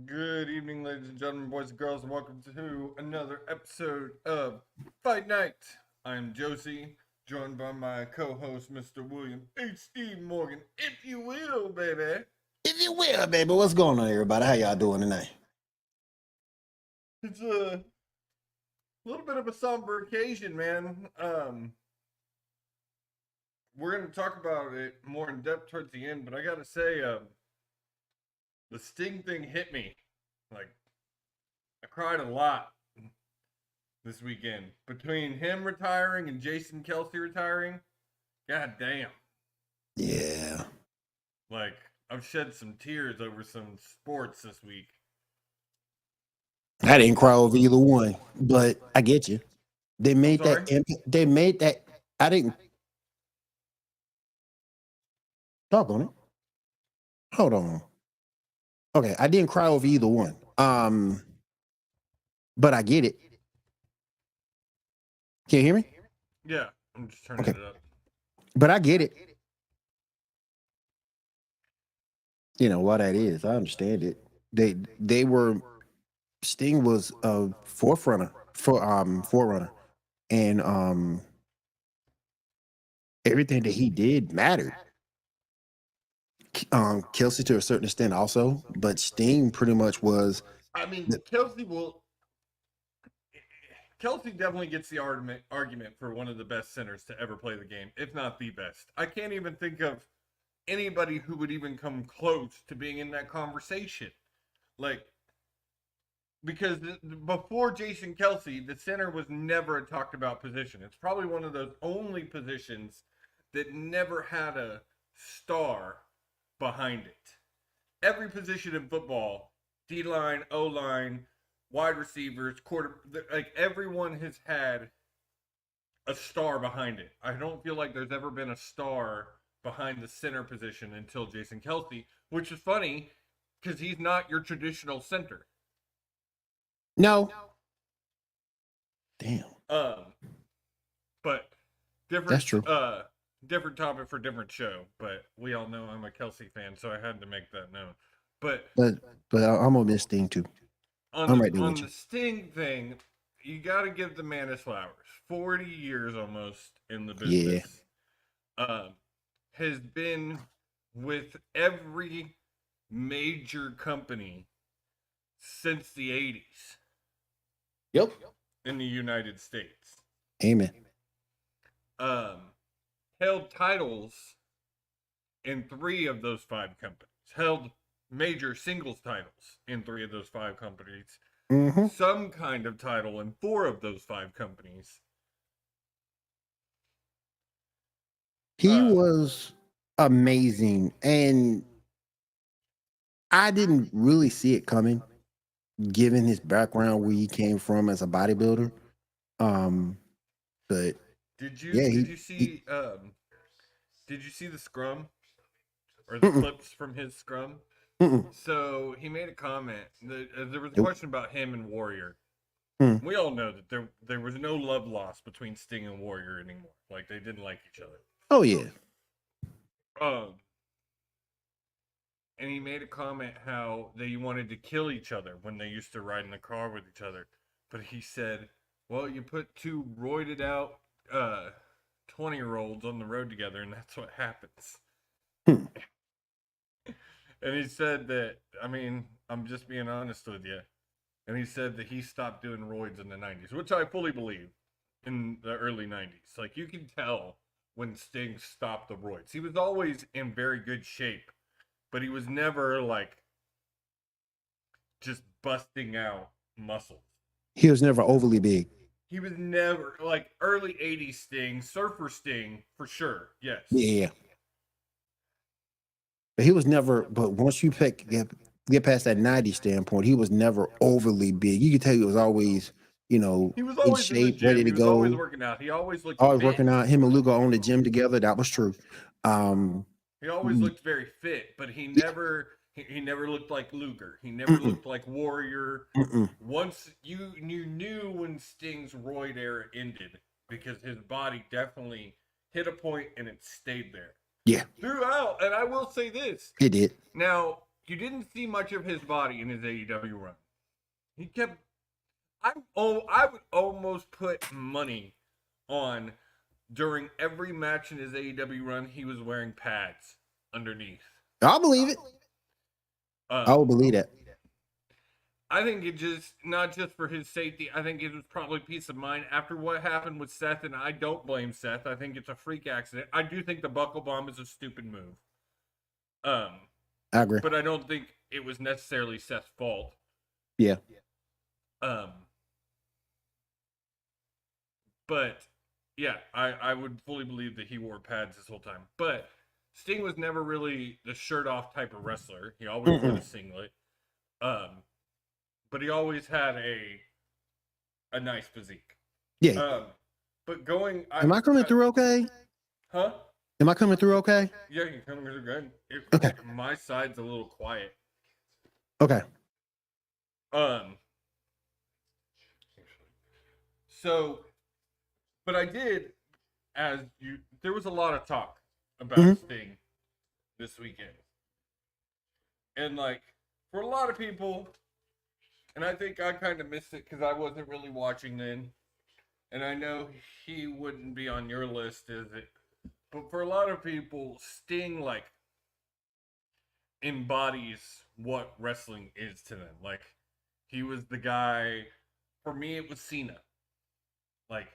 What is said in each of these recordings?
Good evening, ladies and gentlemen, boys and girls, and welcome to another episode of Fight Night. I'm Josie, joined by my co-host, Mr. William H.D. Morgan, if you will, baby. If you will, baby, what's going on, everybody? How y'all doing tonight? It's a little bit of a somber occasion, man. We're going to talk about it more in depth towards the end, but I got to say, the Sting thing hit me. Like, I cried a lot this weekend. Between him retiring and Jason Kelsey retiring, god damn. Yeah. Like, I've shed some tears over some sports this week. I didn't cry over either one, but I get you. They made sorry? that impact. They made that. I didn't talk on it. Hold on. Okay, I didn't cry over either one. But I get it. Can you hear me? Yeah, I'm just turning Okay. it up. But I get it. You know what that is. I understand it. They were Sting was a forerunner, and everything that he did mattered. Kelsey to a certain extent also, but Sting pretty much was. I mean, Kelsey definitely gets the argument for one of the best centers to ever play the game, if not the best. I can't even think of anybody who would even come close to being in that conversation. Like, because before Jason Kelsey, the center was never a talked about position. It's probably one of those only positions that never had a star behind it. Every position in football, D line, O line, wide receivers, like everyone has had a star behind it. I don't feel like there's ever been a star behind the center position until Jason Kelsey, which is funny because he's not your traditional center. No. Damn. But different. That's true. Different topic for different show. But we all know I'm a Kelsey fan, so I had to make that known. But I'm gonna miss Sting too. On the Sting thing, you got to give the man his flowers. 40 years almost in the business. Yeah. Has been with every major company since the 80s. Yep. In the United States. Amen. Held titles in 3 of those 5 companies. Held major singles titles in 3 of those 5 companies. Mm-hmm. Some kind of title in 4 of those 5 companies. He was amazing, and I didn't really see it coming, given his background where he came from as a bodybuilder. But did you see the scrum or the clips from his scrum? So he made a comment. There was a question about him and Warrior. We all know that there was no love lost between Sting and Warrior anymore. Like, they didn't like each other. Oh yeah. And he made a comment how they wanted to kill each other when they used to ride in the car with each other. But he said, well, you put 2 roided out 20-year-olds on the road together, and that's what happens. And he said that, I mean, I'm just being honest with you. And he said that he stopped doing roids in the 90s, which I fully believe, in the early 90s. Like, you can tell when Sting stopped the roids. He was always in very good shape, but he was never, like, just busting out muscles. He was never overly big. He was never, like, early 80s Sting, Surfer Sting, for sure, yes. Yeah. But he was never, but once you get past that 90 standpoint, he was never overly big. You could tell he was always, he was always in shape, in ready to go. He was always working out. He always looked working out. Him and Lugo owned the gym together. That was true. He always looked very fit, but he never looked like Luger. He never looked like Warrior. Once you knew when Sting's roid era ended, because his body definitely hit a point and it stayed there. Yeah. Throughout, and I will say this. It did. Now, you didn't see much of his body in his AEW run. He kept. I would almost put money on during every match in his AEW run he was wearing pads underneath. I'll believe it. I will believe that. I think it just, not just for his safety, I think it was probably peace of mind after what happened with Seth, and I don't blame Seth. I think it's a freak accident. I do think the buckle bomb is a stupid move. I agree. But I don't think it was necessarily Seth's fault. Yeah. But yeah, I would fully believe that he wore pads this whole time. But Sting was never really the shirt off type of wrestler. He always wore a singlet. But he always had a nice physique. Yeah. But going, am I coming through okay? Huh? Am I coming through okay? Yeah, you're coming through good. Okay. My side's a little quiet. Okay. So, but I did, there was a lot of talk about Sting this weekend. And like, for a lot of people, and I think I kind of missed it because I wasn't really watching then. And I know he wouldn't be on your list, is it? But for a lot of people, Sting, like, embodies what wrestling is to them. Like, he was the guy, for me, it was Cena. Like,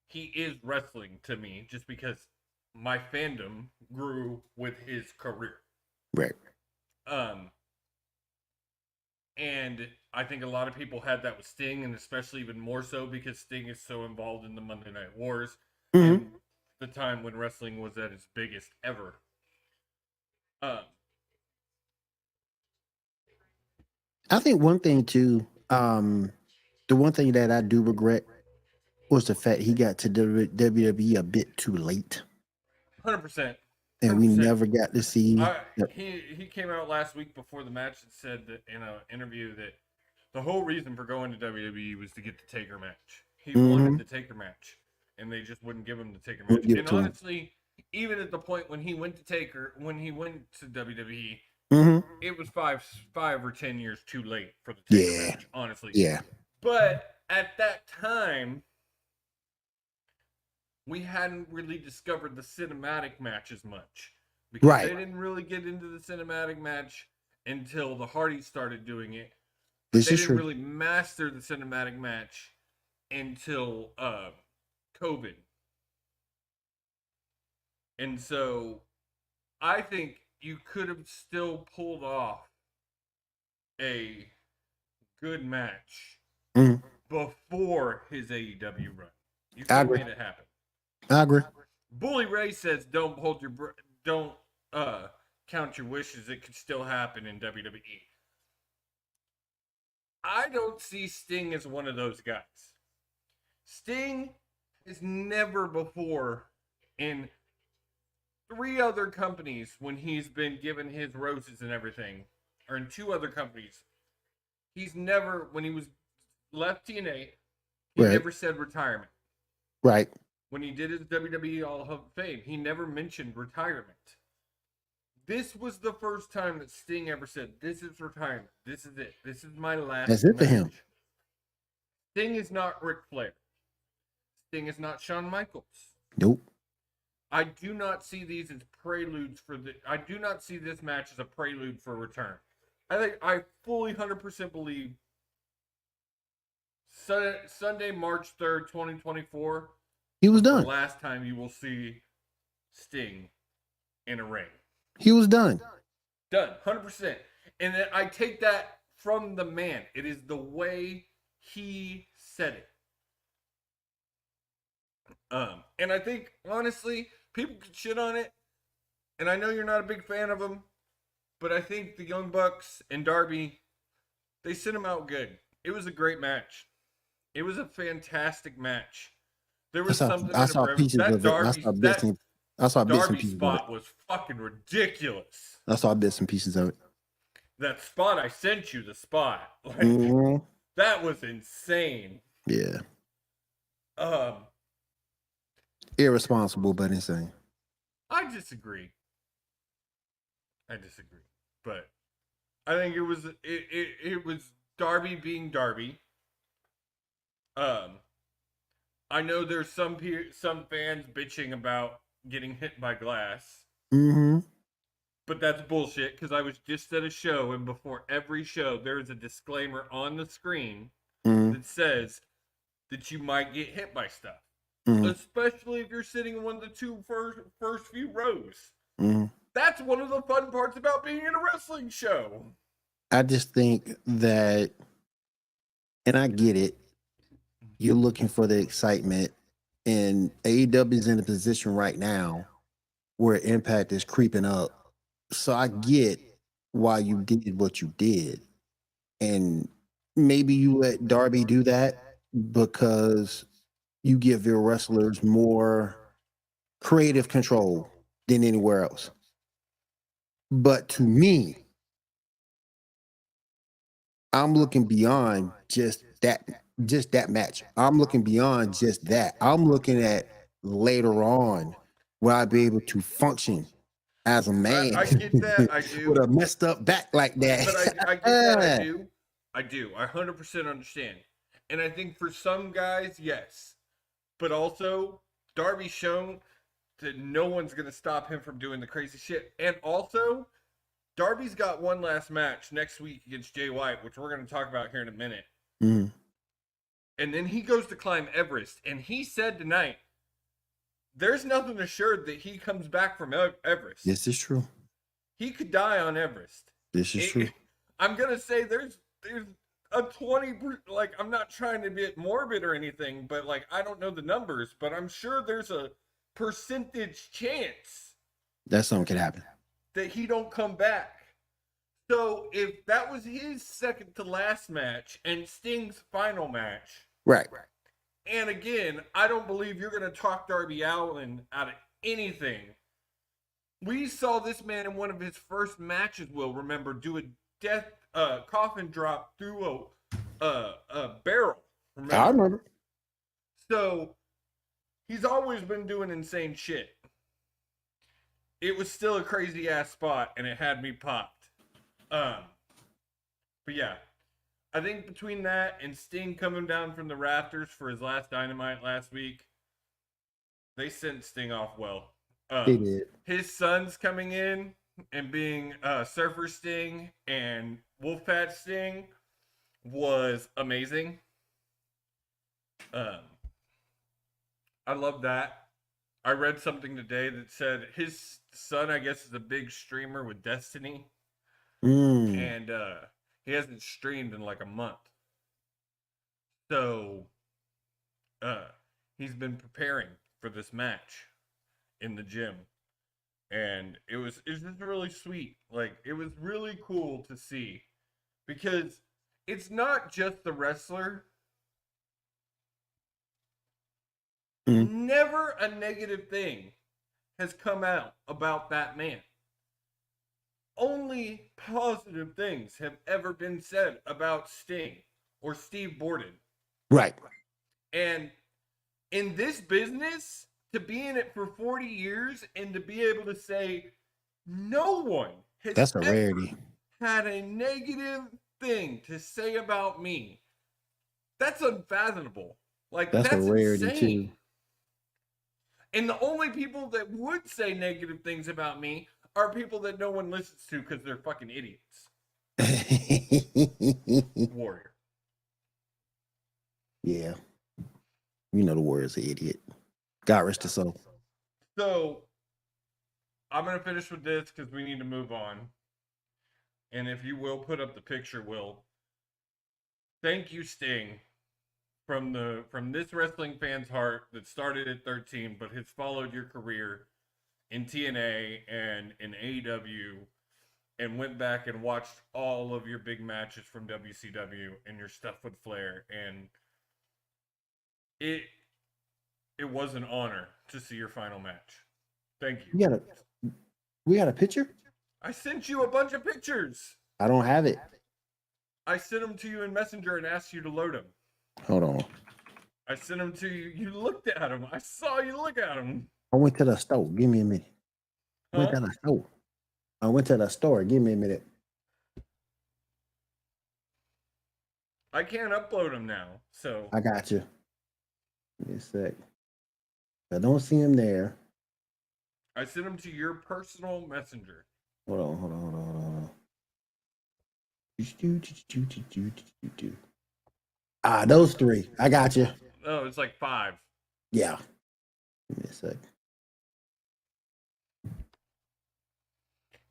he is wrestling to me just because my fandom grew with his career. Right. And I think a lot of people had that with Sting, and especially even more so because Sting is so involved in the Monday Night Wars and the time when wrestling was at its biggest ever. I think one thing too, the one thing that I do regret was the fact he got to WWE a bit too late. 100%. And we never got to see. He came out last week before the match and said that in an interview that the whole reason for going to WWE was to get the Taker match. He wanted the Taker match, and they just wouldn't give him the Taker match. And honestly, even at the point when he went to WWE, it was five or 10 years too late for the Taker match. Honestly, But at that time, we hadn't really discovered the cinematic match as much. Because they didn't really get into the cinematic match until the Hardys started doing it. They didn't really master the cinematic match until COVID. And so I think you could have still pulled off a good match before his AEW run. You could have made it happen. I agree. Bully Ray says, "Don't count your wishes. It could still happen in WWE." I don't see Sting as one of those guys. Sting has never before in 3 other companies when he's been given his roses and everything, or in 2 other companies, he's never, when he was left TNA, he never said retirement. Right. When he did his WWE Hall of Fame, he never mentioned retirement. This was the first time that Sting ever said, "This is retirement. This is it. This is my last That's it for him. Sting is not Ric Flair. Sting is not Shawn Michaels. Nope. I do not see these as preludes I do not see this match as a prelude for return. I fully 100% believe Sunday, March 3rd, 2024, he was done. The last time you will see Sting in a ring. He was done. Done, 100%. And then I take that from the man. It is the way he said it. And I think, honestly, people could shit on it. And I know you're not a big fan of them. But I think the Young Bucks and Darby, they sent him out good. It was a great match. It was a fantastic match. There was something. I saw pieces of it. I saw bits and pieces spot was fucking ridiculous. I saw bits and pieces of it. That spot I sent you, the spot. Like, that was insane. Yeah. Irresponsible, but insane. I disagree. But I think it was Darby being Darby. Um, I know there's some fans bitching about getting hit by glass, Mm-hmm. but that's bullshit because I was just at a show and before every show there is a disclaimer on the screen Mm-hmm. that says that you might get hit by stuff, Mm-hmm. especially if you're sitting in one of the first few rows. Mm-hmm. That's one of the fun parts about being in a wrestling show. I just think that, and I get it, you're looking for the excitement, and AEW is in a position right now where Impact is creeping up. So I get why you did what you did. And maybe you let Darby do that because you give your wrestlers more creative control than anywhere else. But to me, I'm looking beyond just that match. I'm looking beyond just that. I'm looking at later on will I be able to function as a man I get that, I with do, a messed up back like but I get that, that. I do, I 100% understand, and I think for some guys, yes, but also Darby's shown that no one's gonna stop him from doing the crazy shit, and also Darby's got one last match next week against Jay White, which we're gonna talk about here in a minute, Mhm. and then he goes to climb Everest, and he said tonight there's nothing assured that he comes back from Everest. This is true. He could die on Everest. This is true. I'm gonna say there's a 20, like, I'm not trying to be morbid or anything, but like I don't know the numbers, but I'm sure there's a percentage chance That something could happen. that he don't come back. So if that was his second to last match and Sting's final match, Right. and again, I don't believe you're gonna talk Darby Allin out of anything. We saw this man in one of his first matches, will remember, do a death coffin drop through a barrel. Remember? I remember. So he's always been doing insane shit. It was still a crazy ass spot, and it had me popped. But yeah, I think between that and Sting coming down from the rafters for his last Dynamite last week, they sent Sting off well. They did. His son's coming in and being Surfer Sting and Wolfpat Sting was amazing. I love that. I read something today that said his son, I guess, is a big streamer with Destiny, and he hasn't streamed in like a month. So he's been preparing for this match in the gym, and it was just really sweet. Like, it was really cool to see, because it's not just the wrestler. Never a negative thing has come out about that man. Only positive things have ever been said about Sting or Steve Borden. Right. And in this business, to be in it for 40 years and to be able to say no one has That's a ever rarity. had a negative thing to say about me, that's unfathomable. Like, That's a rarity insane. too. And the only people that would say negative things about me are people that no one listens to because they're fucking idiots. Warrior. Yeah. You know the Warrior's an idiot. God rest his soul. So, I'm going to finish with this because we need to move on. And if you will put up the picture, Will. Thank you, Sting, from this wrestling fan's heart that started at 13 but has followed your career in TNA and in AEW and went back and watched all of your big matches from WCW and your stuff with Flair, and it was an honor to see your final match. Thank you. We got a picture? I sent you a bunch of pictures. I don't have it. I sent them to you in Messenger and asked you to load them. Hold on. I sent them to you. You looked at them. I saw you look at them. I went to the store. Give me a minute. Huh? I went to the store. Give me a minute. I can't upload them now, so I got you. Give me a sec. I don't see him there. I sent them to your personal messenger. Hold on. Ah, those three. I got you. Oh, it's like 5. Yeah. Give me a sec.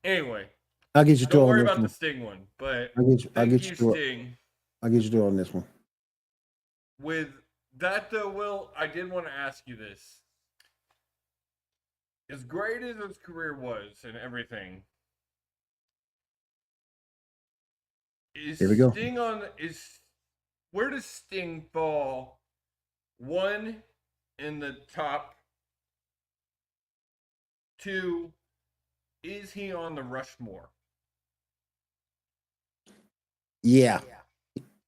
Anyway, I'll get you don't through on worry this about one. the Sting one, but I'll get you thank you, through. Sting. I'll get you through on this one. With that, though, Will, I did want to ask you this. As great as his career was and everything, Here we go. where does Sting fall? One, in the top 2, is he on the Rushmore? Yeah.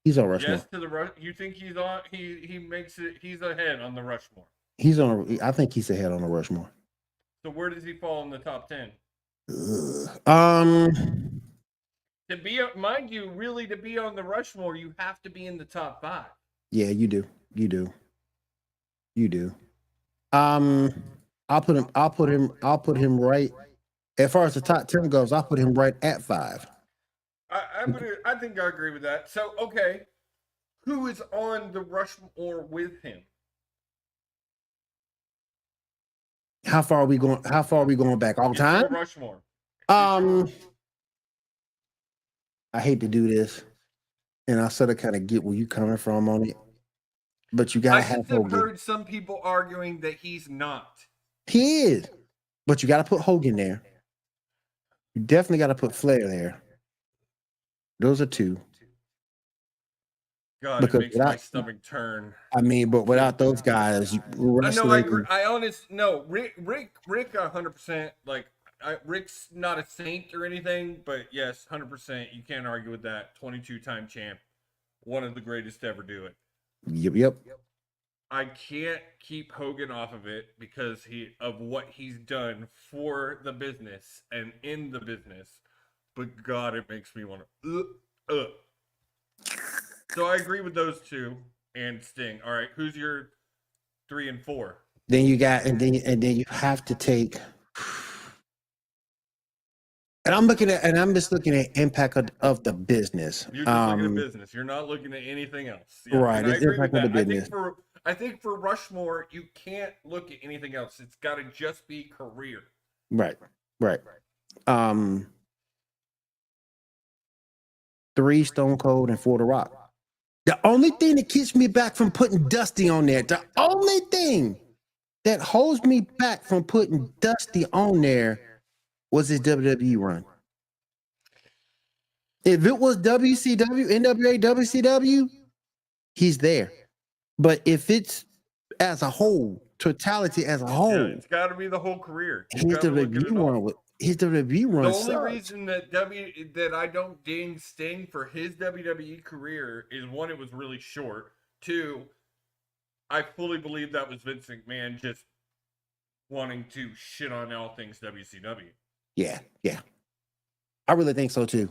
He's on Rushmore. Yes to the you think he's on he makes it he's ahead on the Rushmore. He's on I think he's ahead on the Rushmore. So where does he fall in the top 10? To be, mind you, really to be on the Rushmore, you have to be in the top 5. Yeah, you do. I'll put him right. As far as the top 10 goes, I'll put him right at 5. I think I agree with that. So okay, who is on the Rushmore with him? How far are we going back? All time? Rushmore. I hate to do this, and I sort of kind of get where you coming from on it, but you gotta have Hogan. I've heard some people arguing that he's not. He is, but you gotta put Hogan there. You definitely gotta put Flair there. Those are 2. God, because it makes my stomach turn. I mean, but without those guys, I agree. Rick 100%. Like, Rick's not a saint or anything, but yes, 100%. You can't argue with that. 22-time champ, one of the greatest to ever do it. Yep. I can't keep Hogan off of it because of what he's done for the business and in the business. But God, it makes me want to. So I agree with those 2 and Sting. All right, who's your 3 and 4? Then you got, and then you have to take. And I'm just looking at impact of the business. You're just looking at business. You're not looking at anything else. Yeah, right. It's impact of the business. I think for Rushmore, you can't look at anything else. It's got to just be career. Right. 3 Stone Cold and 4 The Rock. The only thing that keeps me back from putting Dusty on there, the only thing that holds me back from putting Dusty on there was his WWE run. If it was WCW, NWA, WCW, he's there. But if it's as a whole, totality as a whole, it's got to be the whole career. His WWE run the only reason that I don't ding Sting for his WWE career is 1, it was really short. 2, I fully believe that was Vince McMahon just wanting to shit on all things WCW. Yeah. I really think so too.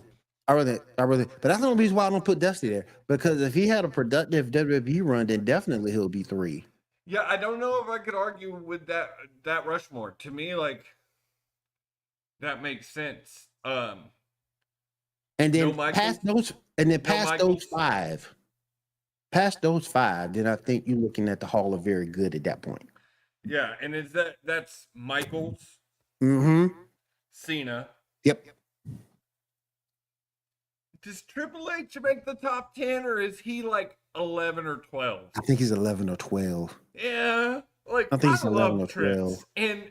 I really, but that's the only reason why I don't put Dusty there. Because if he had a productive WWE run, then definitely he'll be 3. Yeah, I don't know if I could argue with that Rushmore. To me, like, that makes sense. And then past those 5. Past those 5, then I think you're looking at the Hall of Very Good at that point. Yeah, and that's Michaels, Cena. Yep. Does Triple H make the top 10, or is he like 11 or 12? I think he's 11 or 12. Yeah, like I think he's 11 or 12. And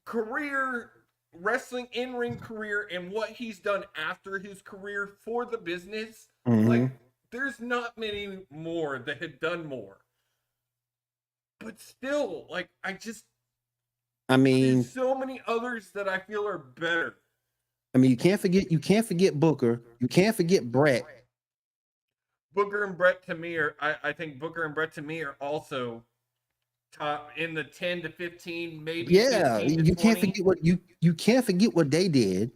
career wrestling, in-ring career, and what he's done after his career for the business, like, there's not many more that had done more. But still, like, there's so many others that I feel are better. I mean, you can't forget Booker. You can't forget Brett. Booker and Brett to me I think Booker and Brett to me are also top in the 10 to 15, maybe. Yeah, you can't forget what they did.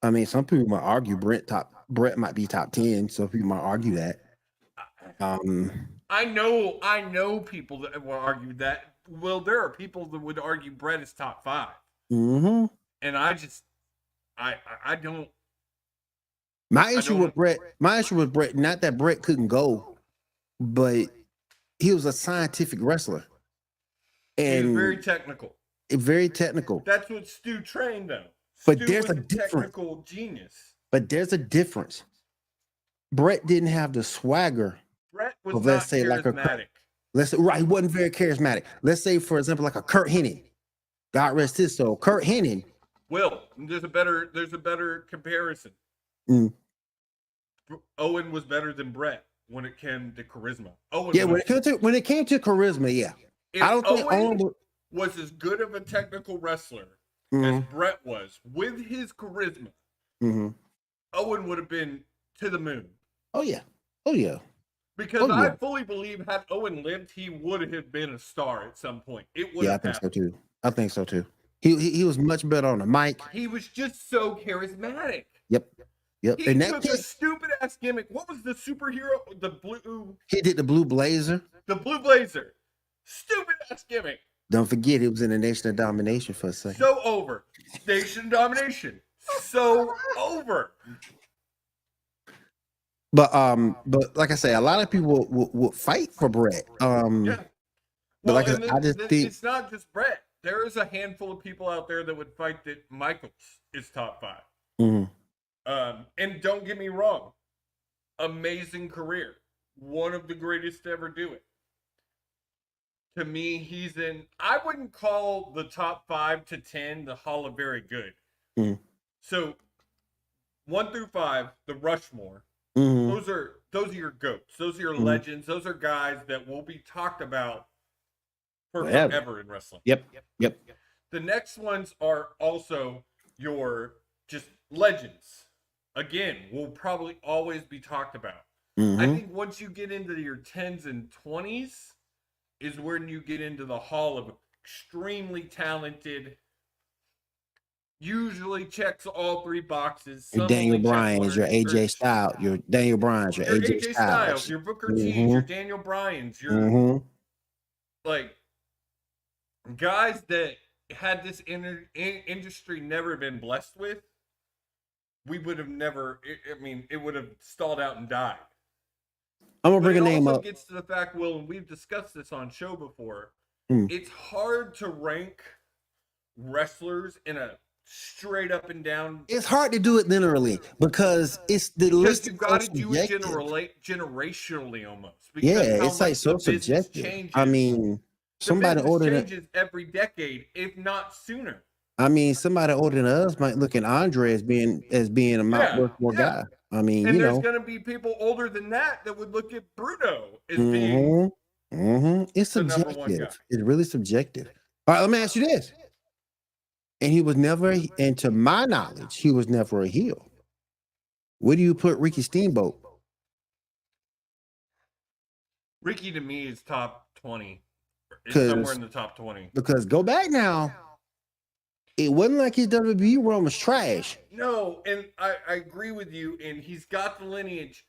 I mean, some people might argue Brett top Brett might be top 10, so people might argue that. I know people that will argue that. Well, there are people that would argue Brett is top 5. Mm-hmm. And I don't. My issue with Brett, not that Brett couldn't go, but he was a scientific wrestler. He was very And technical. very technical. That's what Stu trained though. But Stu there's was a difference. technical genius. But there's a difference. Brett didn't have the swagger. Brett was of, not let's say, charismatic. He wasn't very charismatic. Let's say, for example, like a Kurt Hennig. God rest his soul. Kurt Hennig. Will, there's a better comparison. Mm. Owen was better than Brett when it came to charisma. Owen when it came to charisma, yeah. If I don't think Owen was as good of a technical wrestler as Brett was with his charisma, Owen would have been to the moon. Oh yeah. Oh yeah. Because I fully believe had Owen lived, he would have been a star at some point. It would have happened. I think so too. He was much better on the mic. He was just so charismatic. Yep. He took a stupid ass gimmick. What was the superhero? The blue. He did the blue blazer. The blue blazer. Stupid ass gimmick. Don't forget, it was in the Nation of Domination for a second. So over. Nation of Domination. So over. But like I say, a lot of people will fight for Brett. Yeah. But like I just think it's not just Brett. There is a handful of people out there that would fight that Michaels is top 5. And don't get me wrong, amazing career, one of the greatest to ever do it. To me, he's in. I wouldn't call the top 5 to 10 the Hall of Very Good. So 1 through 5, the Rushmore. Those are your goats. Those are your legends. Those are guys that will be talked about forever in wrestling. Yep. The next ones are also your just legends. Again, will probably always be talked about. I think once you get into your 10s and 20s is when you get into the hall of extremely talented, usually checks all 3 boxes. Your Daniel Bryan's, your AJ Styles, your Daniel Bryan's, your AJ Styles, your Booker T's, your Daniel Bryan's, your like guys that had this industry never been blessed with, we would have never. It would have stalled out and died. I'm gonna bring a name up. It also gets to the fact, Will, and we've discussed this on show before. It's hard to rank wrestlers in a straight up and down. It's hard to do it linearly because it's the list. You got to do it generationally almost. It's like so subjective. Changes. I mean, somebody older changes every decade, if not sooner. I mean, somebody older than us might look at Andre as being a Mount Rushmore guy. I mean, and there's going to be people older than that would look at Bruno as being. It's subjective. It's really subjective. All right, let me ask you this. And he was never, and to my knowledge, he was never a heel. Where do you put Ricky Steamboat? Ricky to me is top 20. It's somewhere in the top 20. Because go back now. It wasn't like his WWE run was trash. No, and I agree with you, and he's got the lineage.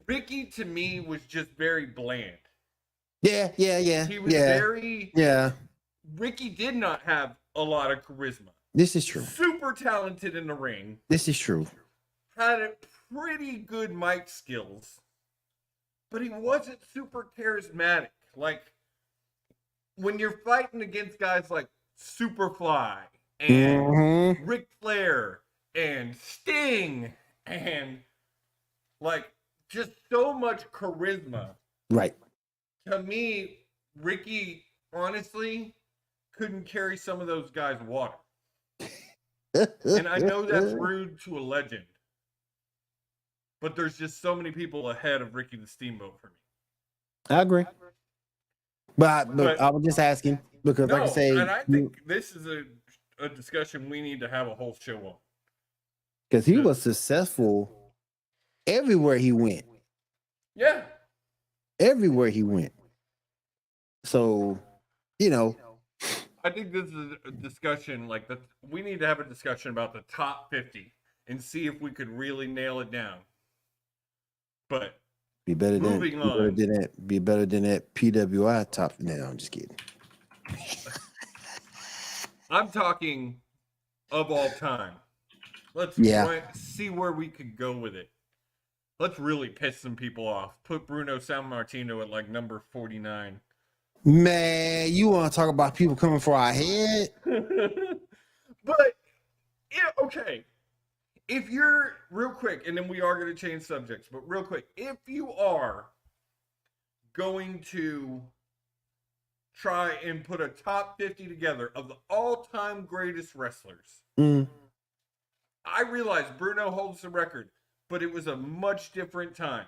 Ricky to me was just very bland. Yeah. He was very. Yeah. Ricky did not have a lot of charisma. This is true. Super talented in the ring. This is true. Had a pretty good mic skills, but he wasn't super charismatic. Like when you're fighting against guys like Superfly and Ric Flair and Sting and like just so much charisma. Right. To me, Ricky honestly couldn't carry some of those guys' water. And I know that's rude to a legend, but there's just so many people ahead of Ricky the Steamboat for me. I agree. But I was just asking because, like I say, and I think this is a discussion we need to have a whole show on. Because he was successful everywhere he went. Yeah. Everywhere he went. So, I think this is a discussion we need to have a discussion about the top 50 and see if we could really nail it down. But Be better than moving on. Be better than that PWI top. No, I'm just kidding. I'm talking of all time. Let's see where we could go with it. Let's really piss some people off. Put Bruno Sammartino at like number 49. Man, you want to talk about people coming for our head? But, yeah, okay. If you're, real quick, and then we are going to change subjects, but real quick, if you are going to try and put a top 50 together of the all-time greatest wrestlers, I realize Bruno holds the record, but it was a much different time.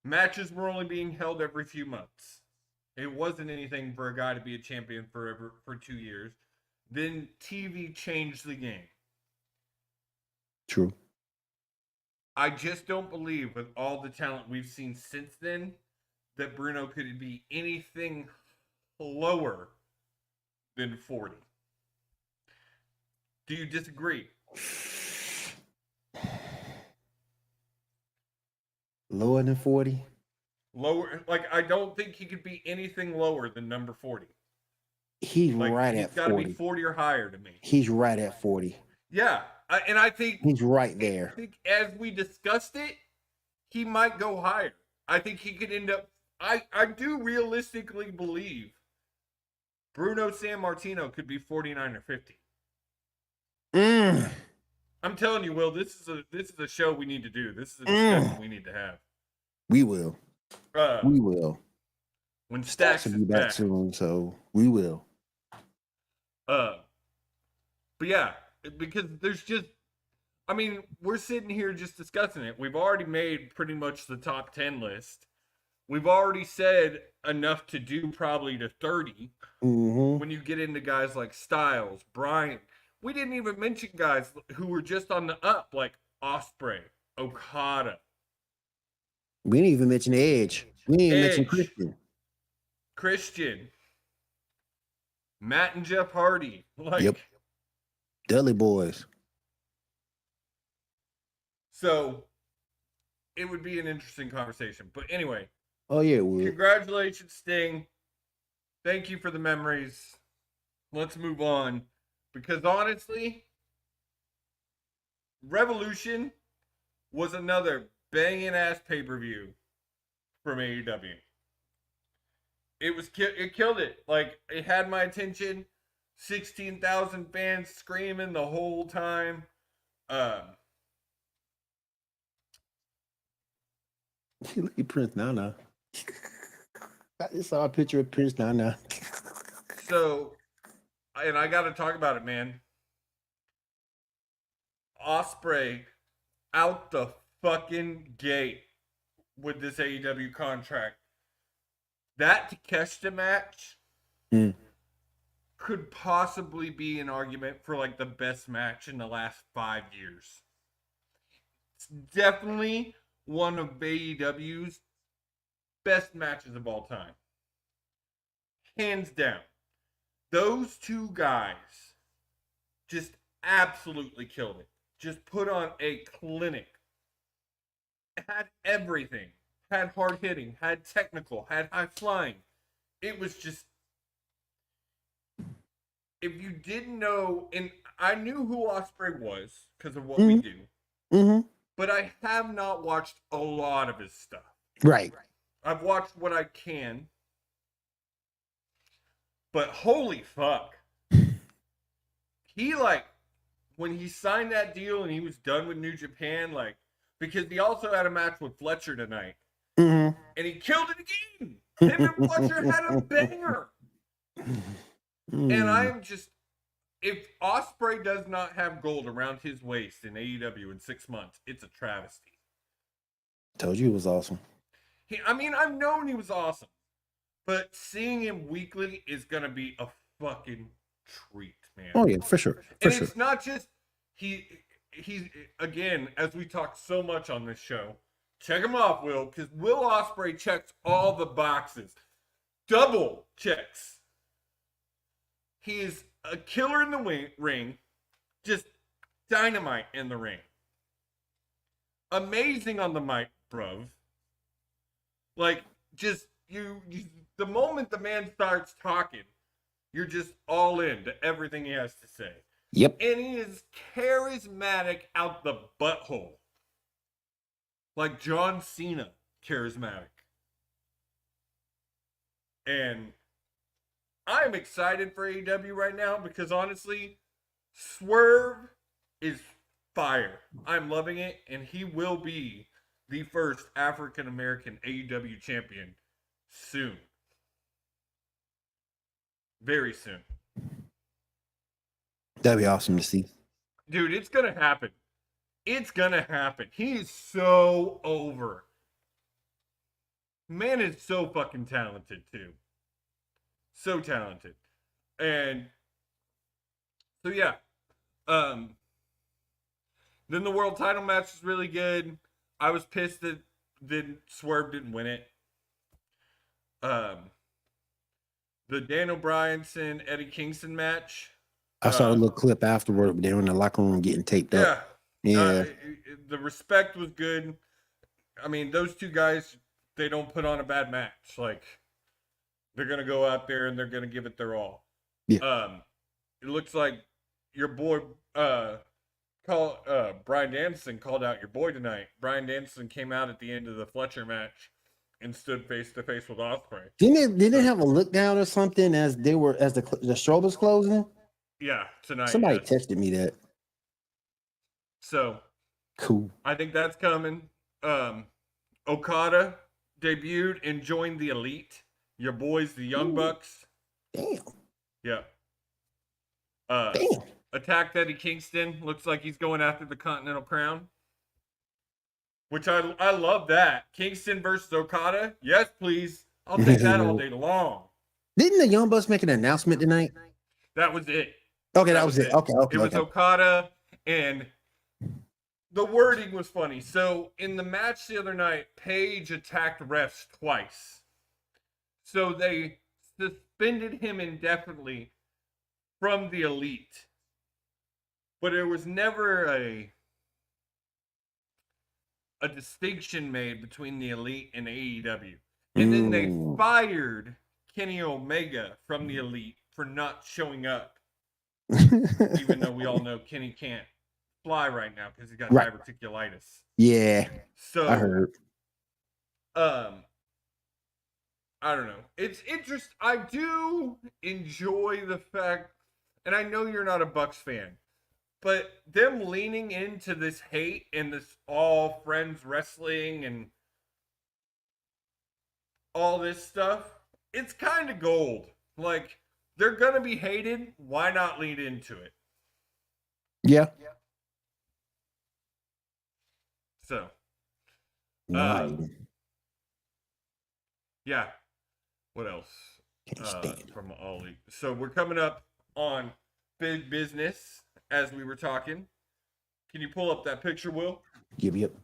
Matches were only being held every few months. It wasn't anything for a guy to be a champion for 2 years. Then TV changed the game. True. I just don't believe, with all the talent we've seen since then, that Bruno could be anything lower than 40. Do you disagree? Lower than 40? Lower, like, I don't think he could be anything lower than number 40. He's like, right he's at 40. He's got to be 40 or higher to me. He's right at 40. Yeah, and I think he's right there. I think as we discussed it, he might go higher. I think he could end up. I do realistically believe Bruno Sammartino could be 49 or 50. I'm telling you, Will, this is a show we need to do. This is a discussion we need to have. We will. We will. When Stacks will be back soon, so we will. But yeah, because there's just, I mean, we're sitting here just discussing it. We've already made pretty much the top 10 list. We've already said enough to do probably to 30. When you get into guys like Styles, Bryan. We didn't even mention guys who were just on the up, like Ospreay, Okada. We didn't even mention Edge. We didn't even mention Christian. Matt and Jeff Hardy. Yep. Dudley Boys. So, it would be an interesting conversation. But anyway. Oh, yeah, it would. Congratulations, Sting. Thank you for the memories. Let's move on. Because honestly, Revolution was another banging ass pay-per-view from AEW. It killed it. Like, it had my attention. 16,000 fans screaming the whole time. Look at Prince Nana. I just saw a picture of Prince Nana. So, and I got to talk about it, man. Ospreay out the fucking gate with this AEW contract. That Takeshita match could possibly be an argument for like the best match in the last 5 years. It's definitely one of AEW's best matches of all time. Hands down. Those two guys just absolutely killed it. Just put on a clinic. Had everything. Had hard hitting. Had technical. Had high flying. It was just... If you didn't know... And I knew who Ospreay was because of what we do. But I have not watched a lot of his stuff. Right. I've watched what I can. But holy fuck. He, like, when he signed that deal and he was done with New Japan, like, because he also had a match with Fletcher tonight. And he killed it again. Him and Fletcher had a banger. And I'm just, if Ospreay does not have gold around his waist in AEW in 6 months, it's a travesty. Told you it was awesome. I've known he was awesome. But seeing him weekly is going to be a fucking treat, man. Oh, yeah, for sure. It's not just, he's, again, as we talk so much on this show, check him off, Will, because Will Ospreay checks all the boxes. Double checks. He is a killer in the ring, just dynamite in the ring. Amazing on the mic, bruv. Like, just, the moment the man starts talking, you're just all in to everything he has to say. Yep. And he is charismatic out the butthole. Like John Cena, charismatic. And I'm excited for AEW right now because honestly, Swerve is fire. I'm loving it, and he will be the first African American AEW champion soon. Very soon. That'd be awesome to see. Dude, it's gonna happen. It's gonna happen. He is so over. Man is so fucking talented too. So talented. And so yeah. Then the world title match was really good. I was pissed that Swerve didn't win it. The Daniel Bryanson Eddie Kingston match. I saw a little clip afterward. They were in the locker room getting taped up. Yeah. The respect was good. I mean, those two guys, they don't put on a bad match. Like, they're gonna go out there and they're gonna give it their all. Yeah. It looks like your boy Bryan Danielson called out your boy tonight. Bryan Danielson came out at the end of the Fletcher match and stood face to face with Ospreay. Didn't they have a look down or something as the show was closing? Yeah, tonight. Somebody texted me that. So cool. I think that's coming. Okada debuted and joined the Elite. Your boys, the Young Bucks. Damn. Yeah. Damn. Attacked Eddie Kingston. Looks like he's going after the Continental Crown. Which I love that. Kingston versus Okada. Yes, please. I'll take that all day long. Didn't the Young Bucks make an announcement tonight? That was it. Okay, that was it. Okay. It was Okada, and the wording was funny. So in the match the other night, Paige attacked refs twice. So they suspended him indefinitely from the Elite. But there was never a distinction made between the Elite and AEW. And then they fired Kenny Omega from the Elite for not showing up. Even though we all know Kenny can't fly right now because he's got diverticulitis. Yeah. So I heard. I don't know. It's interesting. I do enjoy the fact, and I know you're not a Bucks fan, but them leaning into this hate and this all friends wrestling and all this stuff, it's kind of gold. Like, they're going to be hated. Why not lean into it? Yeah. So. Right. Yeah. What else? From Ollie. So we're coming up on Big Business as we were talking. Can you pull up that picture, Will? Yep.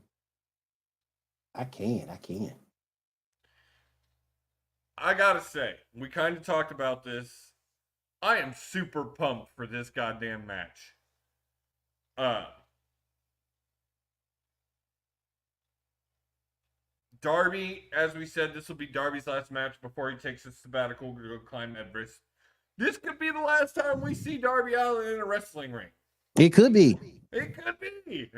I can. I gotta say, we kind of talked about this. I am super pumped for this goddamn match. Darby, as we said, this will be Darby's last match before he takes his sabbatical to go climb Everest. This could be the last time we see Darby Allin in a wrestling ring. It could be. It could be.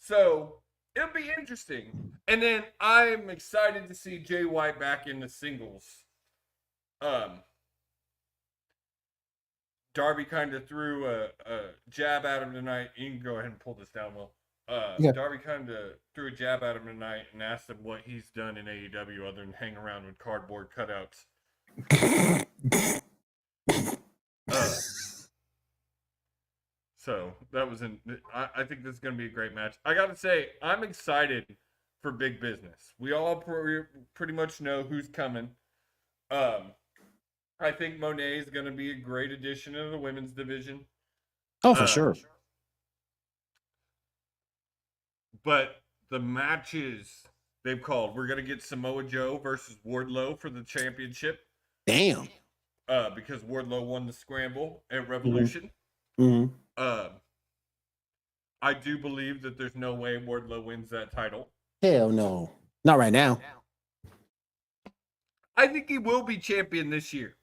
So, it'll be interesting. And then I'm excited to see Jay White back in the singles. Darby kind of threw a jab at him tonight. You can go ahead and pull this down, Will. Darby kind of threw a jab at him tonight and asked him what he's done in AEW other than hang around with cardboard cutouts. So that was I think this is going to be a great match. I got to say, I'm excited for Big Business. We all pretty much know who's coming. I think Monet is going to be a great addition to the women's division. Oh, for sure. But the matches they've called, we're going to get Samoa Joe versus Wardlow for the championship. Damn. Because Wardlow won the scramble at Revolution. Mm-hmm. I do believe that there's no way Wardlow wins that title. Hell no. Not right now. I think he will be champion this year.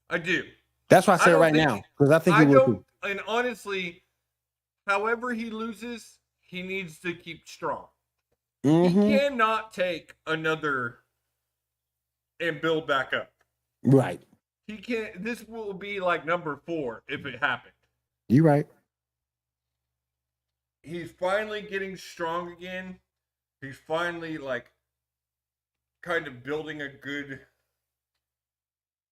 I do. That's why I I said don't right think now. Because I think he I will don't too. and honestly, however he loses, he needs to keep strong. He Mm-hmm. cannot take another and build back up. Right. He can't. This will be like number 4 if it happened. You right. He's finally getting strong again. He's finally like kind of building a good.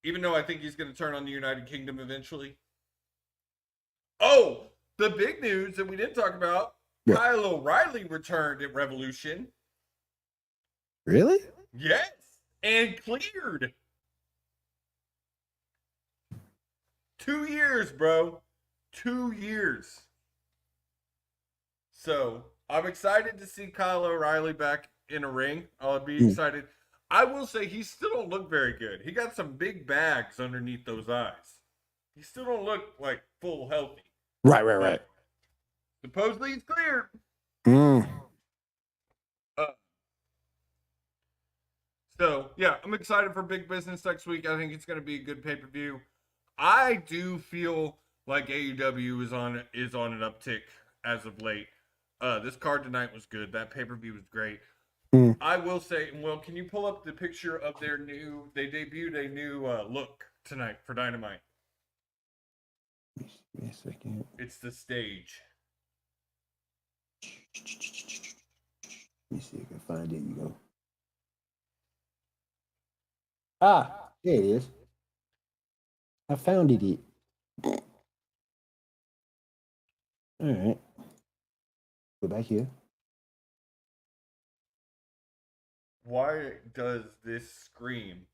Even though I think he's going to turn on the United Kingdom eventually. Oh, the big news that we didn't talk about: Yeah. Kyle O'Reilly returned at Revolution. Really? Yes, and cleared. 2 years, bro. 2 years. So I'm excited to see Kyle O'Reilly back in a ring. I'll be excited. I will say he still don't look very good. He got some big bags underneath those eyes. He still don't look like full healthy. Right. Supposedly he's cleared. So yeah, I'm excited for Big Business next week. I think it's going to be a good pay-per-view. I do feel like AEW is on an uptick as of late. This card tonight was good. That pay-per-view was great. I will say, Will, can you pull up the picture of their new? They debuted a new look tonight for Dynamite. Give me a second. It's the stage. Let me see if I can find it. You go. Ah, there it is. I found it. All right. Go back here. Why does this scream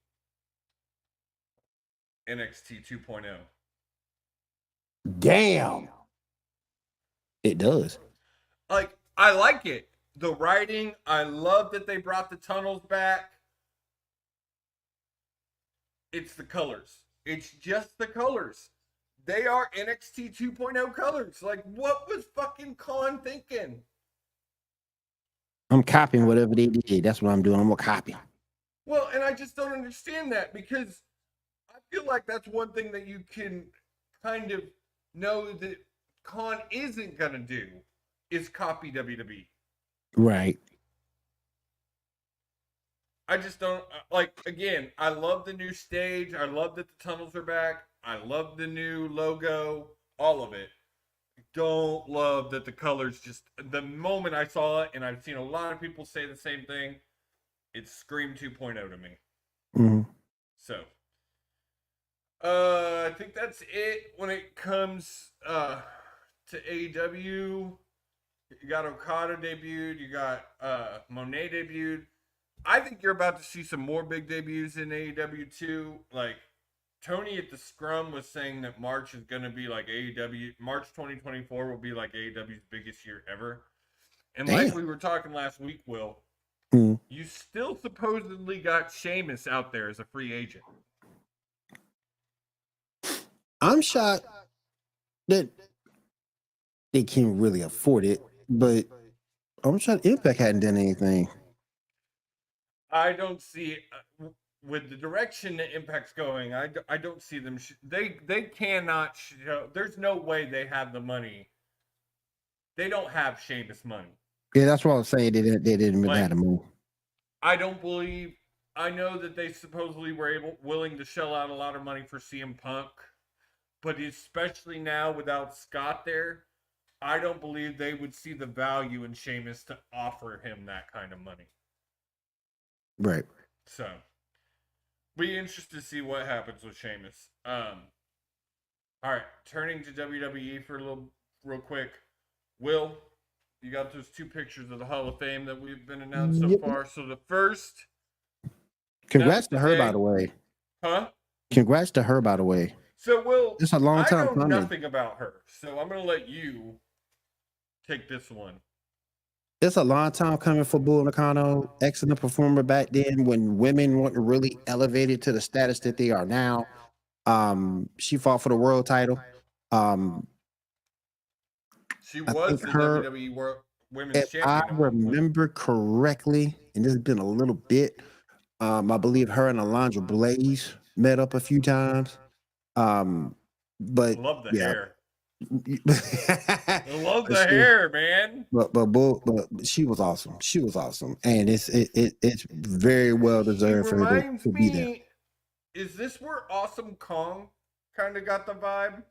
NXT 2.0? Damn. It does. Like, I like it. The writing, I love that they brought the tunnels back. It's the colors. It's just the colors. They are NXT 2.0 colors. Like, what was fucking Khan thinking? I'm copying whatever they did. That's what I'm doing. I'm gonna copy. Well, and I just don't understand that because I feel like that's one thing that you can kind of know that Khan isn't gonna do is copy WWE. Right. I just don't like. Again, I love the new stage. I love that the tunnels are back. I love the new logo. All of it. Don't love that the colors just. The moment I saw it, and I've seen a lot of people say the same thing, it screamed 2.0 to me. Mm-hmm. So, I think that's it when it comes to AEW. You got Okada debuted. You got Monet debuted. I think you're about to see some more big debuts in AEW too. Like Tony at the Scrum was saying that March is going to be like AEW. March 2024 will be like AEW's biggest year ever. And like we were talking last week, Will, you still supposedly got Sheamus out there as a free agent. I'm shocked that they can't really afford it, but I'm shocked Impact hadn't done anything. I don't see it. With the direction that Impact's going, I don't see them. They cannot show. There's no way they have the money. They don't have Sheamus money. Yeah, that's what I was saying. They didn't really have to move. I don't believe. I know that they supposedly were willing to shell out a lot of money for CM Punk, but especially now without Scott there, I don't believe they would see the value in Sheamus to offer him that kind of money. Right. So, be interested to see what happens with Sheamus. All right, turning to WWE for real quick. Will, you got those 2 pictures of the Hall of Fame that we've been announced so far. So the first. Congrats to her, by the way. Huh? Congrats to her, by the way. So, Will, it's a long time I know nothing about her, so I'm going to let you take this one. It's a long time coming for Bull Nakano. Excellent performer back then when women weren't really elevated to the status that they are now. She fought for the world title. She I was think the her, WWE Women's if I Champion at one point. remember correctly, and this has been a little bit, I believe her and Alondra Blaze met up a few times. But I love the yeah. hair. I love But the she, hair, man. but she was awesome. She was awesome, and it's very well She deserved for her reminds to be there. me. Is this where Awesome Kong kind of got the vibe?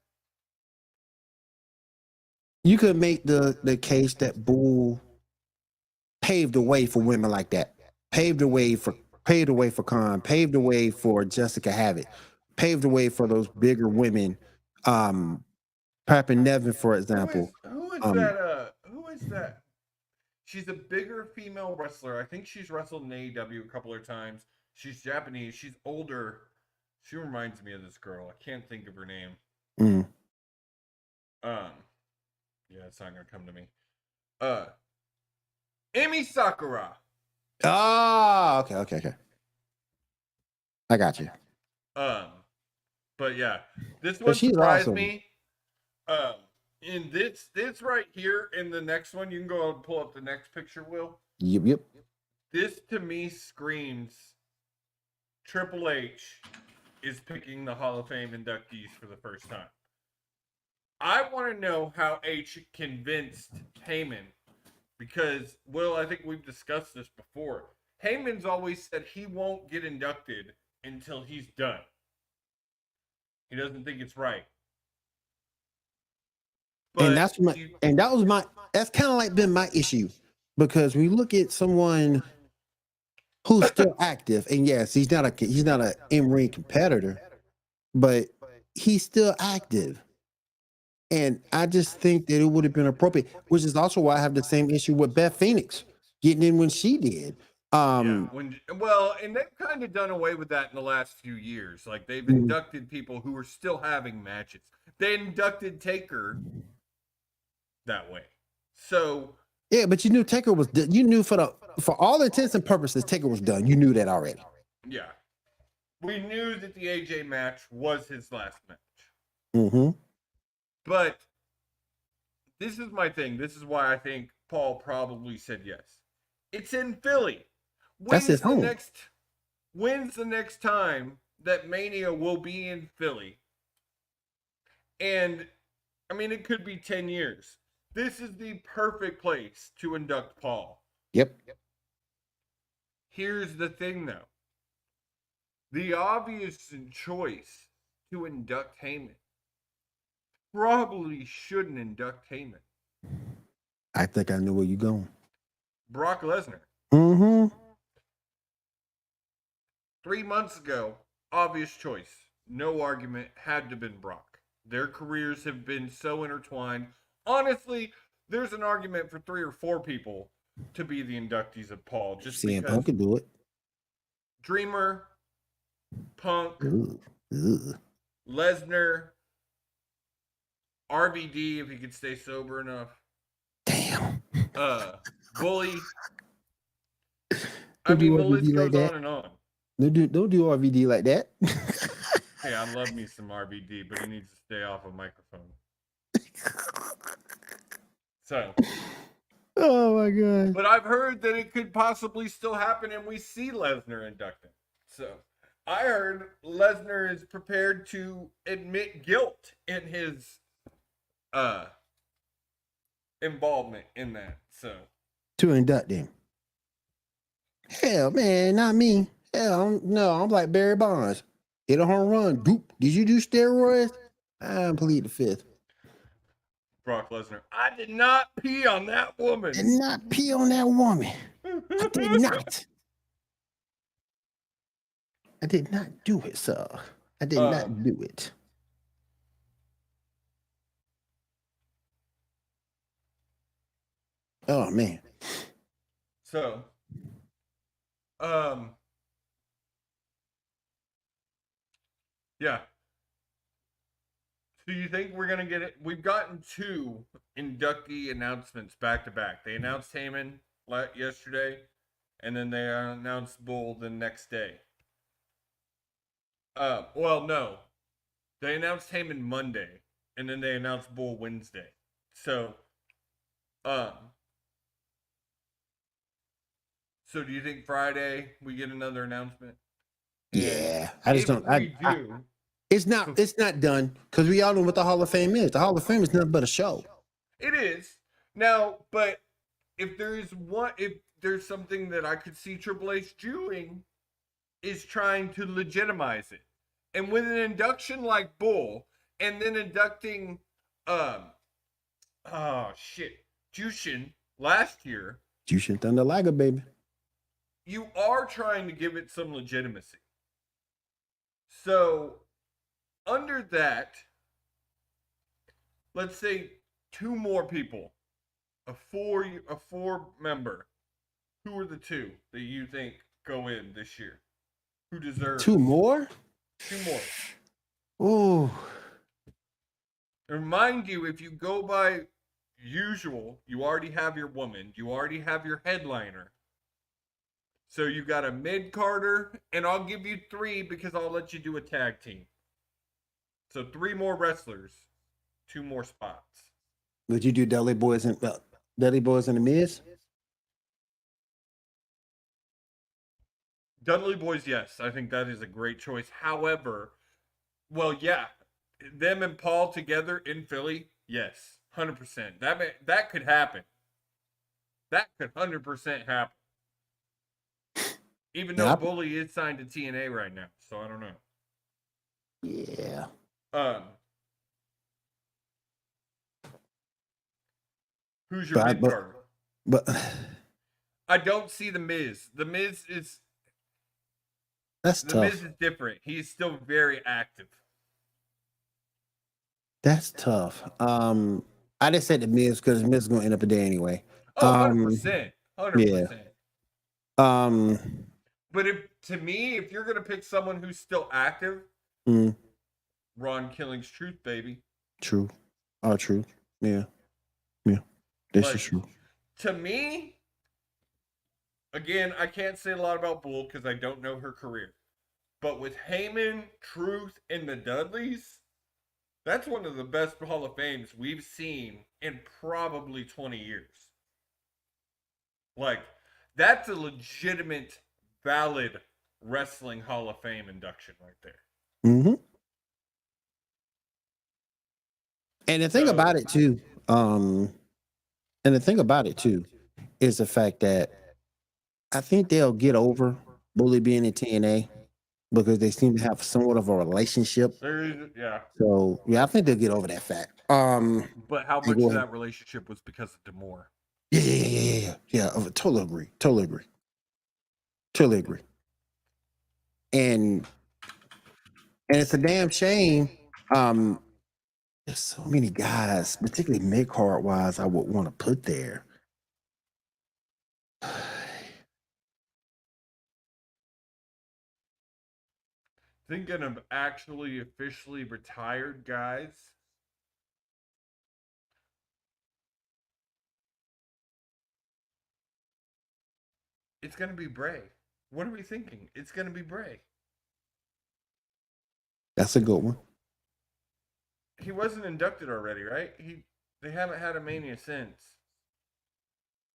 You could make the case that Bull paved the way for women like that. Paved the way for Khan, paved the way for Jessica Havoc, paved the way for those bigger women. Piper Nevin, for example. Who is Um, that? Who is that? She's a bigger female wrestler. I think she's wrestled in AEW a couple of times. She's Japanese. She's older. She reminds me of this girl. I can't think of her name. mm. Yeah, it's not gonna come to me. Emi Sakura. Oh, okay. I got you. But yeah, this But one she's surprised awesome. me. In this right here, in the next one, you can go and pull up the next picture, Will. Yep. This to me screams Triple H is picking the Hall of Fame inductees for the first time. I want to know how H convinced Heyman, because, Will, I think we've discussed this before. Heyman's always said he won't get inducted until he's done. He doesn't think it's right. But That's kind of been my issue, because we look at someone who's still active, and yes, he's not a in-ring competitor, but he's still active. And I just think that it would have been appropriate, which is also why I have the same issue with Beth Phoenix getting in when she did. and they've kind of done away with that in the last few years. Like, they've Mm. inducted people who are still having matches. They inducted Taker that way. So Yeah, but you knew Taker was you knew for all intents and purposes Taker was done. You knew that already. yeah, we knew that the AJ match was his last match. Mm-hmm. But this is my thing. This is why I think Paul probably said yes. It's in Philly. That's his home. When's the next time that Mania will be in Philly? And I mean, it could be 10 years. This is the perfect place to induct Paul. Yep. Here's the thing, though. The obvious choice to induct Heyman probably shouldn't induct Heyman. I think I know where you're going. Brock Lesnar. Mm-hmm. 3 months ago, obvious choice. No argument, had to have been Brock. Their careers have been so intertwined. Honestly, there's an argument for 3 or 4 people to be the inductees of Paul. Just CM because Punk can do it. Dreamer, Punk, Ooh. Lesnar, RVD if he could stay sober enough. Damn. Bully. I mean, the list goes on and on. Don't do RVD like that. Hey, I love me some RVD, but he needs to stay off a microphone. So. Oh my god. But I've heard that it could possibly still happen and we see Lesnar inducted. So I heard Lesnar is prepared to admit guilt in his involvement in that. So to induct him. Hell, man, not me. Hell, no, I'm like Barry Bonds. Hit a home run. Doop. Did you do steroids? I plead the fifth. Brock Lesnar, I did not pee on that woman. Did not pee on that woman. I did not. I did not do it, sir. I did not do it. Oh man. So, yeah. So you think we're gonna get it? We've gotten 2 inductee announcements back to back. They announced Heyman yesterday, and then they announced Bull the next day. Well, no, they announced Heyman Monday, and then they announced Bull Wednesday. So Um, so do you think Friday we get another announcement? And Yeah, I just if don't. we do, It's not done because we all know what the Hall of Fame is. The Hall of Fame is nothing but a show. it is now. But if there's something that I could see Triple H doing, is trying to legitimize it, and with an induction like Bull, and then inducting, um, oh shit, Jushin last year, Jushin Thunder Liger, baby. you are trying to give it some legitimacy. So under that, let's say two more people, a four member. Who are the two that you think go in this year? Who deserves Two more? two more? Oh, And mind you, if you go by usual, you already have your woman, you already have your headliner. So you got a mid Carter, and I'll give you three because I'll let you do a tag team. So three more wrestlers, two more spots. would you do Dudley Boys and the Miz? Dudley Boys, yes, I think that is a great choice. However, well, yeah, them and Paul together in Philly, yes, 100%. That could happen. That could 100% happen. Even though Bully is signed to TNA right now, so I don't know. Yeah. Who's your mid card? But I don't see the Miz. The Miz is that's the tough. Miz is different. He's still very active. That's tough. I just said the Miz because the Miz is gonna end up a day anyway. Oh, 100%. 100%. Yeah. But if you're gonna pick someone who's still active, Ron Killing's Truth, baby. True. Oh, true. Yeah. Yeah. This is true. To me, again, I can't say a lot about Bull because I don't know her career. But with Heyman, Truth, and the Dudleys, that's one of the best Hall of Fames we've seen in probably 20 years. Like, that's a legitimate, valid wrestling Hall of Fame induction right there. Mm-hmm. And the thing about it too, is the fact that I think they'll get over Bully being in TNA because they seem to have somewhat of a relationship. Yeah. So yeah, I think they'll get over that fact. But how much of that relationship was because of D'Amore? Yeah. I totally agree. And it's a damn shame. There's so many guys, particularly mid card wise, I would want to put there. Thinking of actually officially retired guys. It's going to be Bray. What are we thinking? It's going to be Bray. That's a good one. He wasn't inducted already, right? They haven't had a Mania since.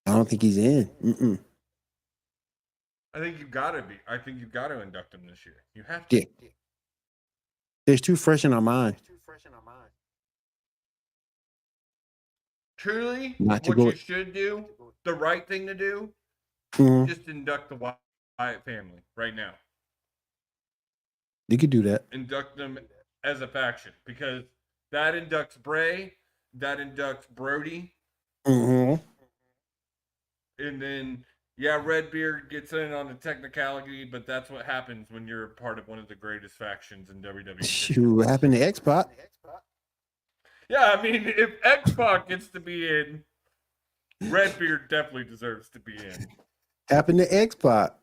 I don't think he's in. I think you've got to be. I think you've got to induct him this year. You have to. Yeah. It's too fresh in our mind. Truly, what you should do, the right thing to do, just induct the Wyatt family right now. You could do that. Induct them as a faction because that inducts Bray, that inducts Brody. Mm-hmm. And then, yeah, Redbeard gets in on the technicality, but that's what happens when you're part of one of the greatest factions in WWE. Shoot, what happened to X-Pac? Yeah, I mean, if X-Pac gets to be in, Redbeard definitely deserves to be in. Happened to X-Pac.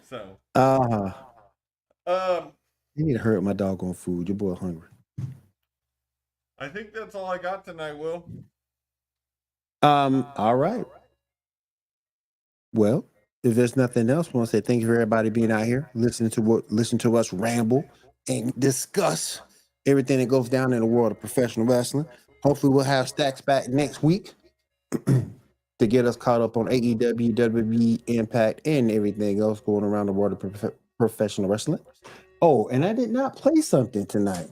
So. You need to hurry up my doggone food. Your boy hungry. I think that's all I got tonight, Will. All right. Well, if there's nothing else, I want to say thank you for everybody being out here, listen to us ramble and discuss everything that goes down in the world of professional wrestling. Hopefully, we'll have Stacks back next week to get us caught up on AEW, WWE, Impact, and everything else going around the world of professional wrestling. Oh, and I did not play something tonight.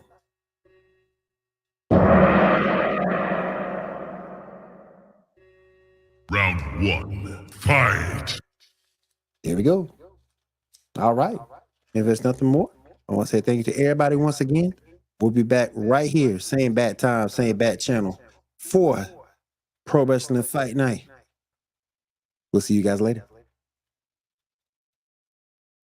Round 1, fight. There we go. All right. If there's nothing more, I want to say thank you to everybody once again. We'll be back right here, same bat time, same bat channel for Pro Wrestling Fight Night. We'll see you guys later.